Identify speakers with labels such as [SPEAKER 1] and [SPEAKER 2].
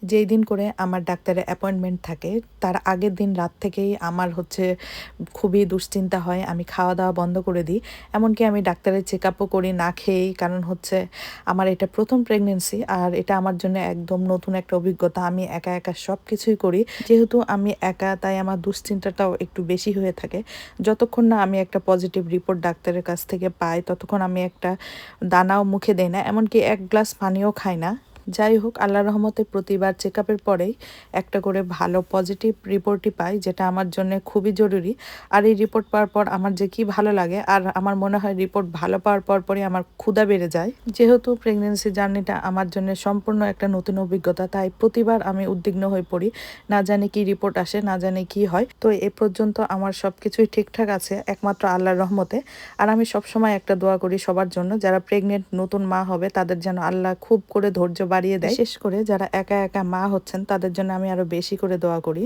[SPEAKER 1] যেই দিন করে আমার ডাক্তারের অ্যাপয়েন্টমেন্ট থাকে তার আগের দিন রাত থেকেই আমার খুবই দুশ্চিন্তা হয়। আমি খাওয়া দাওয়া বন্ধ করে দিই, এমনকি আমি ডাক্তারের চেক আপও করি না খেয়েই। কারণ আমার এটা প্রথম প্রেগনেন্সি, আর এটা আমার জন্য একদম নতুন একটা অভিজ্ঞতা। আমি একা একা সব কিছুই করি, যেহেতু আমি একা, তাই আমার দুশ্চিন্তাটাও একটু বেশি হয়ে থাকে। যতক্ষণ না আমি একটা পজিটিভ রিপোর্ট ডাক্তারের কাছ থেকে পাই, ততক্ষণ আমি একটা দানাও মুখে দেই না, এমনকি এক গ্লাস পানিও খাই না। যাই হোক, আল্লাহর রহমতে প্রতিবার চেক আপের পরেই একটা করে ভালো পজিটিভ রিপোর্টই পাই, যেটা আমার জন্য খুবই জরুরি। আর এই রিপোর্ট পাওয়ার পর আমার যে কি ভালো লাগে, আর আমার মনে হয় রিপোর্ট ভালো পাওয়ার পরই আমার ক্ষুধা বেড়ে যায়। যেহেতু প্রেগনেন্সি জার্নিটা আমার জন্য সম্পূর্ণ একটা নতুন অভিজ্ঞতা, তাই প্রতিবার আমি উদ্বিগ্ন হয়ে পড়ি, না জানি কি রিপোর্ট আসে, না জানি কি হয়। তো এ পর্যন্ত আমার সব কিছুই ঠিকঠাক আছে একমাত্র আল্লাহর রহমতে। আর আমি সবসময় একটা দোয়া করি সবার জন্য, যারা প্রেগনেন্ট নতুন মা হবে তাদের যেন আল্লাহ খুব করে ধৈর্য বাড়িয়ে দেয়। বিশেষ করে যারা একা একা মা হচ্ছেন তাদের জন্য আমি আরো বেশি করে দোয়া করি।